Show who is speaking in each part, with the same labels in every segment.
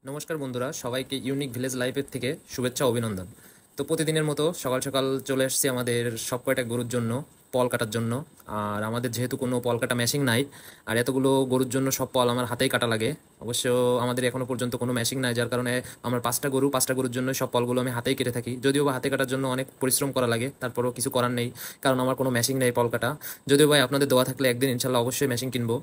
Speaker 1: নমস্কার বন্ধুরা, সবাইকে ইউনিক ভিলেজ লাইফের থেকে শুভেচ্ছা ও অভিনন্দন। তো প্রতিদিনের মতো সকাল সকাল চলে এসেছি আমাদের সব কয়টা গরুর জন্য পল কাটার জন্য। আর আমাদের যেহেতু কোনো পল কাটা মেশিন নাই, আর এতগুলো গরুর জন্য সব পল আমার হাতেই কাটা লাগে। অবশ্য আমাদের এখনও পর্যন্ত কোনো মেশিন নাই, যার কারণে আমার পাঁচটা গরুর জন্য সব পলগুলো আমি হাতেই কেটে থাকি। যদিও বা হাতে কাটার জন্য অনেক পরিশ্রম করা লাগে, তারপরেও কিছু করার নেই, কারণ আমার কোনো মেশিন নেই পল কাটা। যদিও ভাই আপনাদের দোয়া থাকলে একদিন ইনশাল্লাহ অবশ্যই মেশিন কিনবো।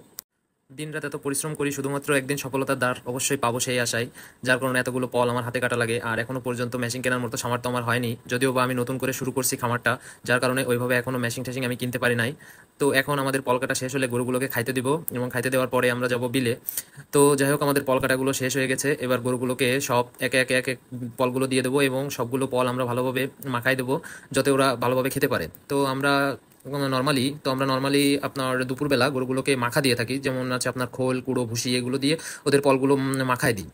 Speaker 1: দিনরাত এত পরিশ্রম করি শুধুমাত্র একদিন সফলতার দ্বার অবশ্যই পাবো সেই আশায়, যার কারণে এতগুলো পল আমার হাতে কাটা লাগে। আর এখনো পর্যন্ত মেশিন কেনার মতো সামর্থ্য আমার হয়নি, যদিও বা আমি নতুন করে শুরু করছি খামারটা, যার কারণে ওইভাবে এখনো মেশিন টেশিন আমি কিনতে পারি নাই। তো এখন আমাদের পল কাটা শেষ হলে গরুগুলোকে খাইতে দিব, এবং খাইতে দেওয়ার পরে আমরা যাব বিলে। তো যাই হোক, আমাদের পল কাটাগুলো শেষ হয়ে গেছে। এবার গরুগুলোকে সব একে একে একে পলগুলো দিয়ে দেবো, এবং সবগুলো পল আমরা ভালোভাবে মাখাই দেবো, যাতে ওরা ভালোভাবে খেতে পারে। তো আমরা নর্মালি আপনার দুপুরবেলা গরুগুলোকে মাখা দিয়ে থাকি, যেমন আছে আপনার খোল, কুড়ো, ভুসি, এগুলো দিয়ে ওদের পলগুলো মাখায় দিই।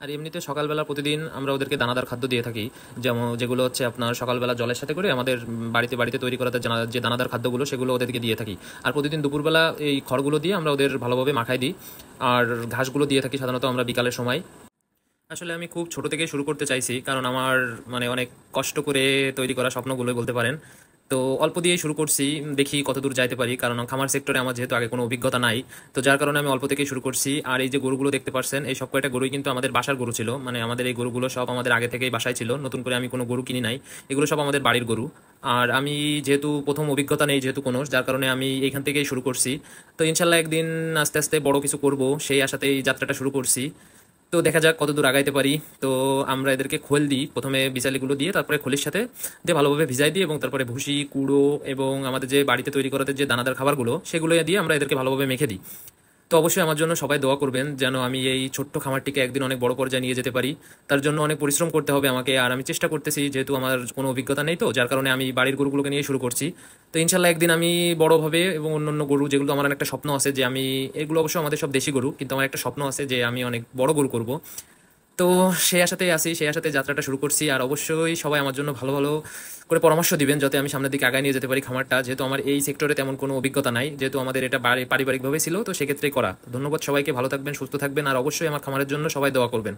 Speaker 1: আর এমনিতে সকালবেলা প্রতিদিন আমরা ওদেরকে দানাদার খাদ্য দিয়ে থাকি, যেমন যেগুলো হচ্ছে আপনার সকালবেলা জলের সাথে করে আমাদের বাড়িতে বাড়িতে তৈরি করাতে যে দানাদার খাদ্যগুলো, সেগুলো ওদেরকে দিয়ে থাকি। আর প্রতিদিন দুপুরবেলা এই খড়গুলো দিয়ে আমরা ওদের ভালোভাবে মাখাই দিই। আর ঘাসগুলো দিয়ে থাকি সাধারণত আমরা বিকালের সময়। আসলে আমি খুব ছোট থেকে শুরু করতে চাইছি, কারণ আমার অনেক কষ্ট করে তৈরি করা স্বপ্নগুলোই বলতে পারেন। তো অল্প দিয়েই শুরু করছি, দেখি কতদূর যাইতে পারি, কারণ খামার সেক্টরে আমার যেহেতু আগে কোনো অভিজ্ঞতা নাই। তো যার কারণে আমি অল্প থেকেই শুরু করছি। আর এই যে গরুগুলো দেখতে পাচ্ছেন, এই সব কয়টা গরুই কিন্তু আমাদের বাসার গরু ছিল, আমাদের এই গরুগুলো সব আমাদের আগে থেকেই বাসায় ছিল, নতুন করে আমি কোনো গরু কিনি নাই। এগুলো সব আমাদের বাড়ির গরু। আর আমি যেহেতু প্রথম অভিজ্ঞতা নেই যেহেতু কোনো, যার কারণে আমি এইখান থেকেই শুরু করছি। তো ইনশাল্লাহ একদিন আস্তে আস্তে বড় কিছু করব, সেই আশাতেই যাত্রাটা শুরু করছি। তো দেখা যাক কতদূর আগাইতে পারি। তো আমরা এদেরকে খোল দিই প্রথমে, বিচালিগুলো দিয়ে, তারপরে খোলের সাথে দিয়ে ভালোভাবে ভিজাই দিই, এবং তারপরে ভুসি, কুড়ো এবং আমাদের যে বাড়িতে তৈরি করাতে যে দানাদার খাবারগুলো, সেগুলো দিয়ে আমরা এদেরকে ভালোভাবে মেখে দিই। তো অবশ্যই আমার জন্য সবাই দোয়া করবেন, যেন আমি এই ছোট্ট খামারটিকে একদিন অনেক বড় পর্যায়ে নিয়ে যেতে পারি। তার জন্য অনেক পরিশ্রম করতে হবে আমাকে, আর আমি চেষ্টা করতেছি, যেহেতু আমার কোনো অভিজ্ঞতা নেই, তো যার কারণে আমি বাড়ির গরুগুলোকে নিয়ে শুরু করছি। তো ইনশাল্লাহ একদিন আমি বড়ভাবে, এবং অন্যান্য গরু যেগুলো, আমার একটা স্বপ্ন আছে যে আমি, এগুলো অবশ্য আমাদের সব দেশি গরু, কিন্তু আমার একটা স্বপ্ন আছে যে আমি অনেক বড় গরু করব। তো সেই আশাতেই আছি, সেই আশাতে যাত্রাটা শুরু করছি। আর অবশ্যই সবাই আমার জন্য ভালো ভালো করে পরামর্শ দিবেন, যাতে আমি সামনের দিকে আগায় নিয়ে যেতে পারি খামারটা, যেহেতু আমার এই সেক্টরে তেমন কোনো অভিজ্ঞতা নাই, যেহেতু আমাদের এটা পারিবারিকভাবে ছিল, তো সেক্ষেত্রেই করা। ধন্যবাদ সবাইকে, ভালো থাকবেন, সুস্থ থাকবেন, আর অবশ্যই আমার খামারের জন্য সবাই দোয়া করবেন।